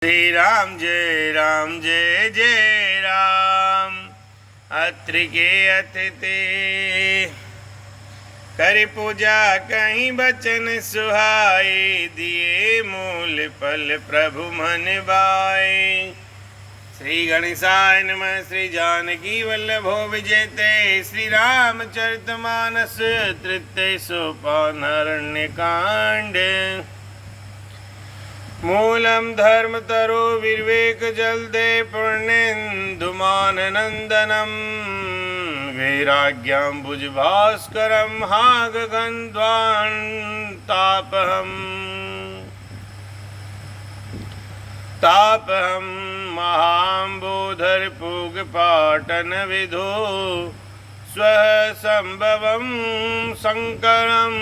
श्री राम जय जय राम। अत्रि के अतिथि कर पूजा कहीं बचन सुहाई, दिए मूल फल प्रभु मन भाई। श्री गणेशाय नमः। श्री जानकी वल्लभो विजयते, श्री रामचरितमानस तृतीय सोपान अरण्य कांड। मूलम धर्म तरो विवेक जलदे पुण्येन्दुमान नंदनम, वैराग्यम भुज भास्करम हाग गंध्वान तापहम महाम्बोधर पूग पाटन विधो, स्व संभवम शंकरम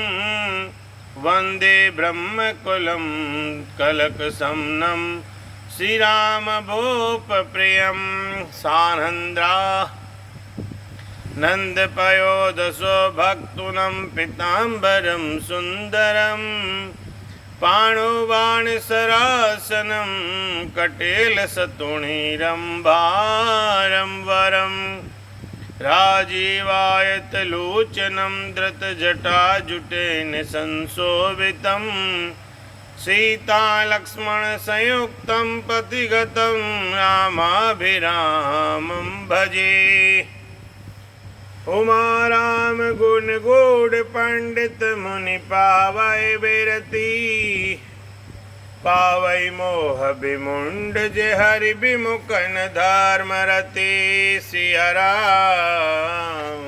वंदे ब्रह्मकुलम कलक समनम, श्रीराम भूप प्रियम सानंद्रा नंद पयोदसो भक्तुनम पितांबरम सुंदरम, पाणुबाण सरासनम कटेल सतुणीरम भारम वरम, राजीवायत लोचनम धृत जटा जुटेन संशोभितम, सीता लक्ष्मण संयुक्तम पतिगतम रामाभिरामं भजे। उमा राम गुण गूढ़ पंडित मुनि पावै बिरती, पावै मोह विमुंड जे हरि विमुखन धर्म रति, सिया राम।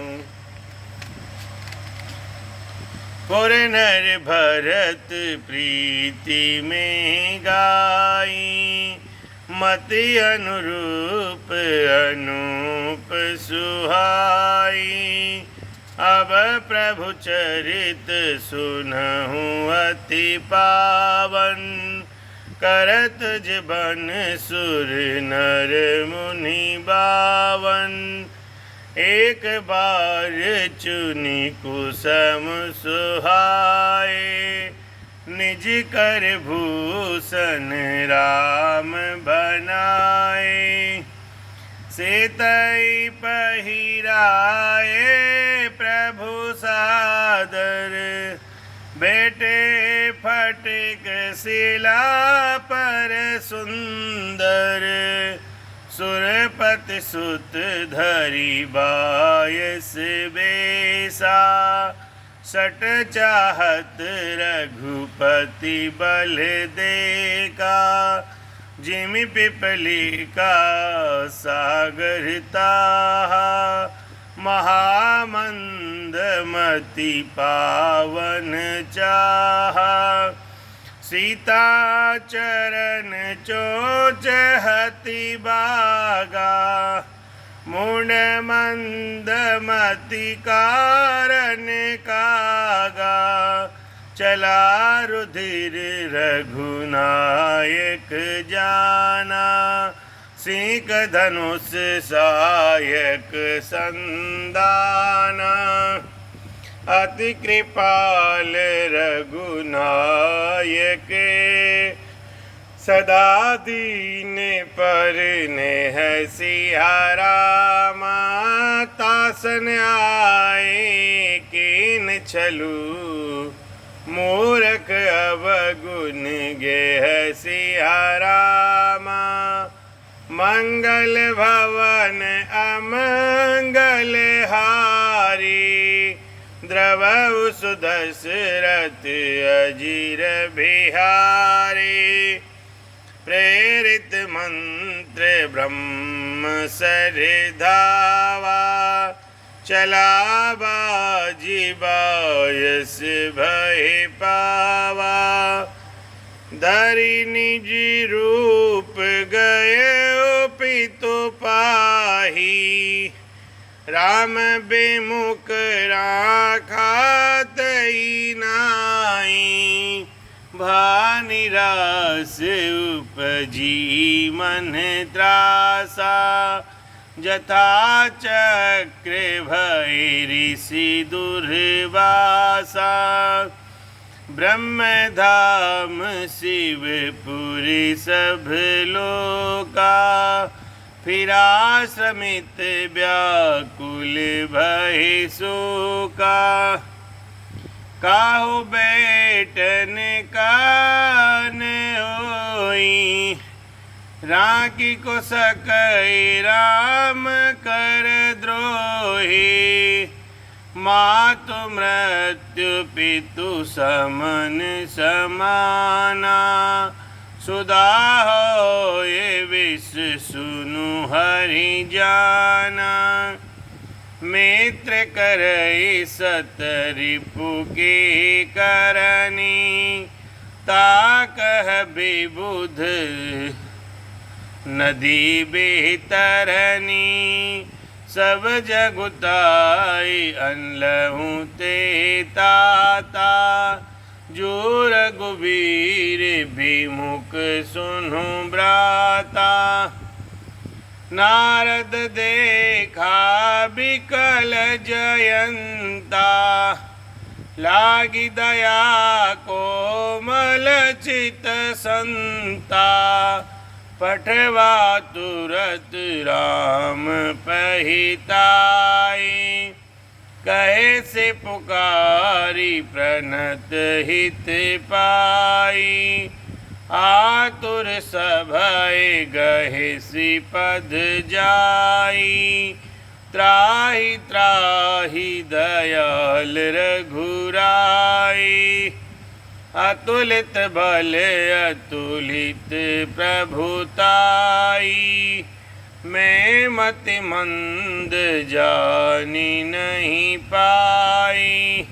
पुर नर भरत प्रीति में गाई, मति अनुरूप अनूप सुहाई, अब प्रभु चरित सुनहु अति पावन, करत जबन सुर नर मुनि बावन, एक बार चुनि कुसम सुहाए, निज कर भूषण राम बनाए, सेतै पहिराए प्रभु सादर, बेटे फटिक शिला पर सुंदर, सुरपति सुत धरि बायस बेसा, सट चाहत रघुपति बल देखा, जिमि पिपली का सागर ताहा, महामंद मति पावन चाहा, सीता चरण चोच हति बागा, मुंड मंद मति कारण कागा, चला रुधिर रघुनायक जाना, सीक धनुष सायक संदाना, अति कृपाल रघुनायक, सदा दीन पर नेह सिया रामा, तासन आए कीन छलू, मूरख अवगुण गेह सिया रामा, मंगल भवन अमंगल हारी, द्रवहु सुदशरथ अजीर बिहारी, प्रेरित मंत्र ब्रह्म सरधावा, चला बाजी बायस भय पावा, धरि निज रूप गए पितु पाही, राम विमुख राखा तई नाई, भानिरास उपजी मन त्रासा, जथा चक्र भय ऋषि दुर्वासा, ब्रह्मधाम शिवपुरी सब लोका, फिरा श्रमित व्याकुल भय शोका। काहु बैठन कान होई, राखी को सकई राम कर द्रोही। मातु मृत्यु पितु समन समाना, सुधा हो ये विष सुनु हरि जाना। मित्र करई सत रिपु की करनी, ताकह विबुध नदी बेतरनी। सब जगुताई अनलहु ते ताता, जो रघुवीर विमुख सुनु ब्राता। नारद देखा बिकल जयंता, लागी दया कोमल चित संता। पठवा तुरत राम पहिताई, कहे से पुकारी प्रणत हित पाई। आतुर सभय गहे श्रीपद जाई, त्राहि त्राहि दयाल रघुराई। अतुलित बल अतुलित प्रभुताई, मैं मति मंद जानी नहीं पाई।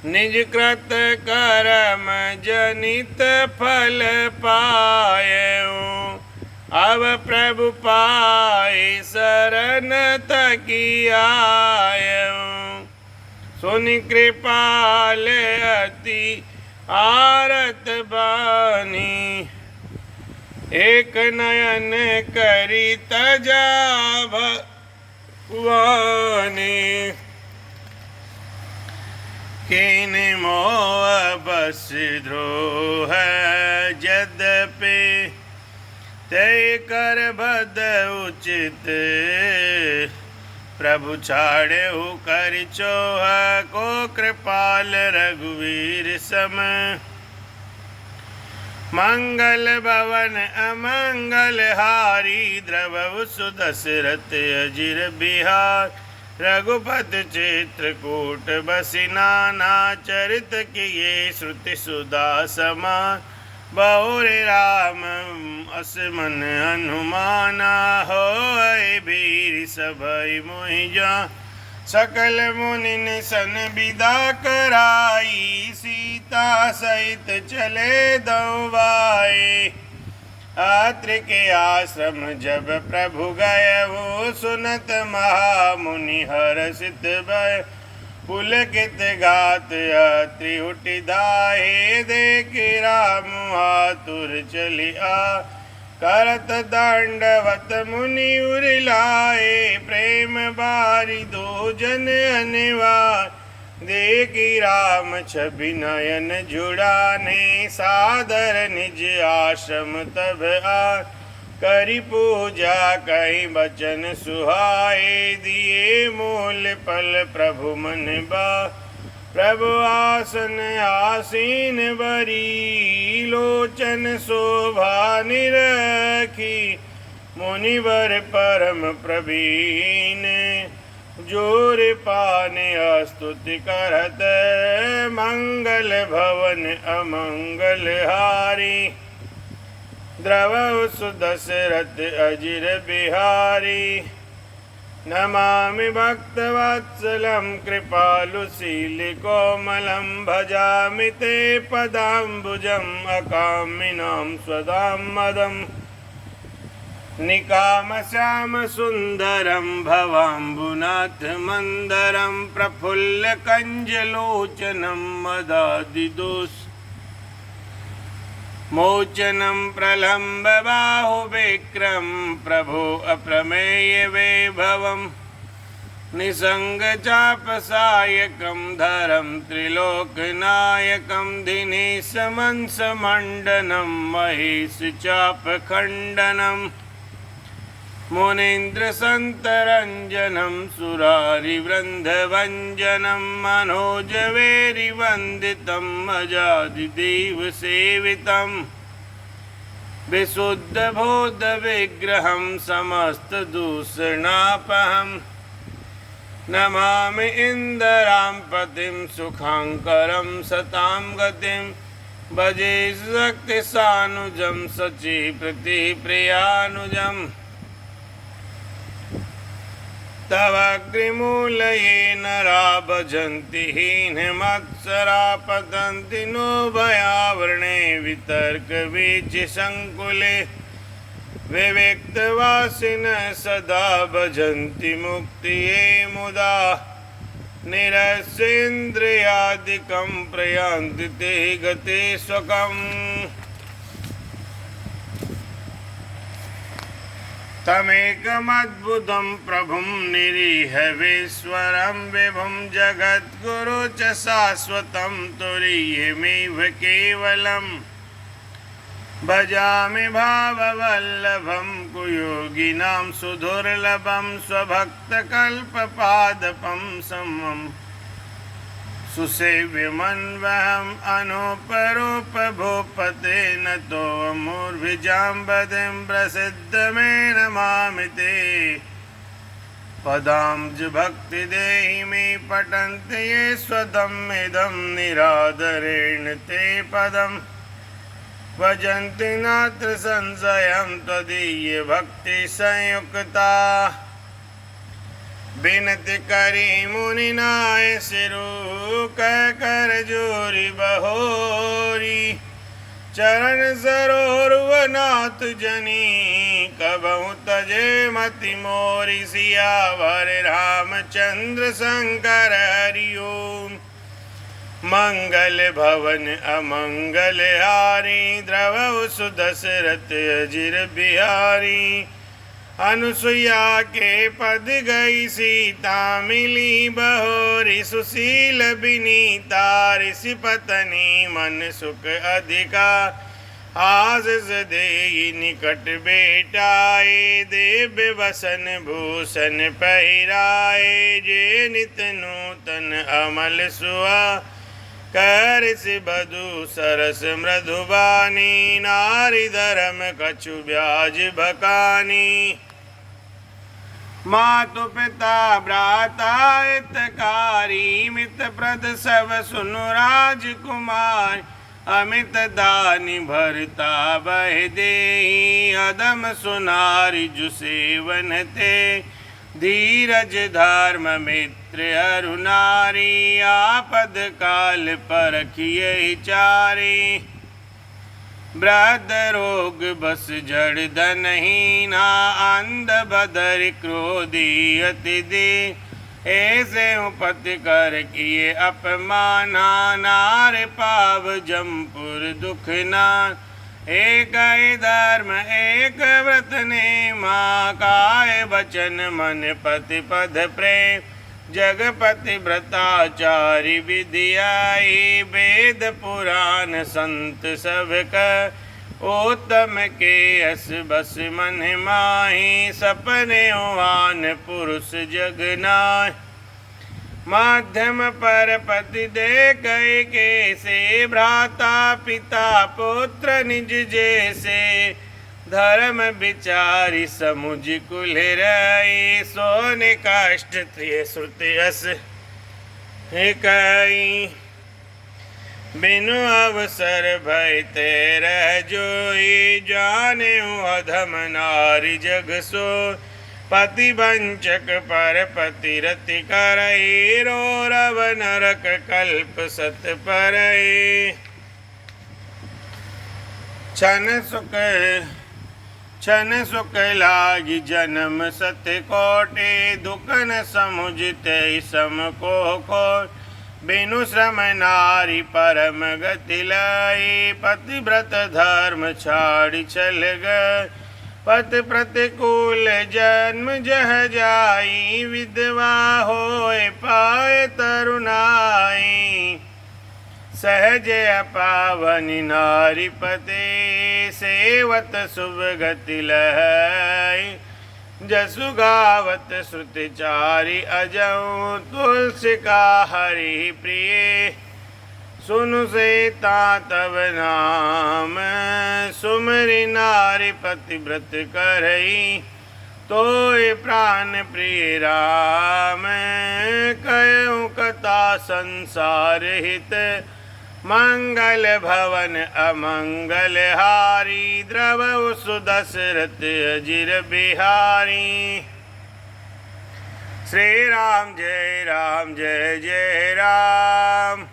निज कृत कर्म जनित फल पायऊ, अब प्रभु पाए शरण तकी आयऊ। सुनि कृपाल अति आरत बानी, एक नयन करी तजा भगवानी। किन मोह बस द्रोह यद्यपि, ते कर बद उचित। प्रभु छाड़े कर चोह को, कृपाल रघुवीर सम। मंगल भवन अमंगल हारी, द्रवहु सुदशरथ अजिर बिहार। रघुपति चित्रकूट बसी, नाना चरित किए श्रुति सुधा समान। बहुरे राम असमन हनुमाना, होय वीर सभय मोहि जान। सकल मुनिन सन विदा कराई, सीता सहित चले दौबाई। अत्रि के आश्रम जब प्रभु गए, वो सुनत महामुनि हर्षित भय। पुलकित गात अत्रि उठि धाये, देखि राम आतुर चलिया। करत दंडवत मुनि उरिलाए, प्रेम बारी दो जन अनिवार्य। देखि राम छवि नयन जुड़ाने, सादर निज आश्रम तब आ। करी पूजा कहीं बचन सुहाए, दिए मूल फल प्रभु मन बा। प्रभु आसन आसीन बरी, लोचन शोभा निरखी। मुनिवर परम प्रवीण, जोर पाने स्तुति करत। मंगल भवन अमंगल हारी, द्रवहु सुदशरथ अजिर बिहारी। नमामि भक्तवत्सलं कृपालुशील कोमलं, भजामि ते पदाम्बुजम् अकामिनां स्वदां मदम्। निकामश्याम सुन्दरं भवाम्बुनाथ मन्दरं, प्रफुल्लकञ्जलोचनं मदादिदोष मोचनं प्रलम्ब बाहुविक्रम। प्रभो अप्रमेय वैभवम्, निसंग चापसायकं धरं त्रिलोकनायकं दिनेशमंसमण्डनं महेश चापखण्डनं मुनीन्द्रसन्तरञ्जनं सुरारिवृन्दभञ्जनं मनोजवेरिवन्दितं अजादिदेवसेवितम् विशुद्धबोधविग्रहं समस्तदूषणापहं नमामि इन्दरां पतिं सुखाङ्करं सतां गतिं भजे शक्तिसानुजं सचीप्रतिप्रियानुजम् तवाग्निमूलये नरा भजन्ति हीनमत्सरा पतन्ति नो भयावरणे वितर्कवीचिसङ्कुले विविक्तवासिनः सदा भजन्ति मुक्तिये मुदा निरस्येन्द्रियादिकं प्रयान्ति ते गते स्वकम् तमेकमद्भुतं प्रभुं निरीहवीश्वरं विभुं जगद्गुरु च शाश्वतं तुरीयमेव केवलम् भजामि भाववल्लभं कुयोगिनां सुदुर्लभं स्वभक्तकल्पपादपं समं सुसेव्यमन्वहम् अनुपरूपभूपते नतोऽमूर्भिजाम्बधिं प्रसिद्धमे नमामि ते पदाब्जभक्तिदेहि मे पठन्ति ये स्वदमिदं निरादरेण ते पदम् भजन्ति नात्र संशयं त्वदीयभक्तिसंयुक्ता बिनति करी मुनिनाय सिरु कर जोरी बहोरी चरण सरोवरनाथ जनी कबहु तजे मति मोरी सियावर रामचंद्र शंकर हरि ओम मंगल भवन अमंगल हारी द्रवहु सुदशरथ अजिर बिहारी अनुसुया के पद गई सीता मिली बहोरी सुशील बिनीता ऋषि पत्नी मन सुख अधिका आशीष देहि निकट बेटाए देव वसन भूषण पहिराए जे नित नूतन अमल सुहा कर से बधु सरस मृदुबानी नारी धर्म कछु ब्याज भकानी मातु पिता भ्राता हितकारी मित प्रद सब सुनु राजकुमार अमित दानि भरता बह देहि अदम सुनारि जुसेवन ते धीरज धर्म मित्र अरुनारी आपद काल परखिए चारी वृद्ध रोग बस जड़ धनहीना अंध बदर क्रोधी अति दे ऐसे उपति कर किए अपमाना नार पाव जमपुर दुख नान एक धर्म एक व्रत ने माँ काय वचन मन पति पद प्रेम जगपति व्रताचारी विद्याई वेद पुराण संत सबक उत्तम के अस बस मन माही सपने ओहान पुरुष जगनाय माध्यम पर पति दे गए कैसे भ्राता पिता पुत्र निज जैसे धर्म विचारी समुझ कुल रही सोने काष्ठ त्रिय श्रुति अस कई बिनु अवसर भय तेरह जोई जाने अधम नारी जग सो पति वंचक पर पति रति करई रो रव नरक कल्प सत परई छन सुख लागी जन्म सत कोटि दुख न समुझते सम को बिनु श्रम नारी परम गति लाई पतिव्रत धर्म छाड़ी चल गए पत प्रतिकूल जन्म जह जाई, विधवा होए पाए तरुणाई। सहज पावनि नारी पते, सेवत शुभ गति लहै। जसु गावत श्रुति चारि अजऊ, तुलसी का हरि प्रिय। सुनु सीता तब नाम, सुमरि नारी पतिव्रत करई। तोय प्राण प्रिय राम, कहूँ कथा संसार हित। मंगल भवन अमंगल हारी, द्रवहु सुदशरथ अजिर बिहारी। श्री राम जय जय राम।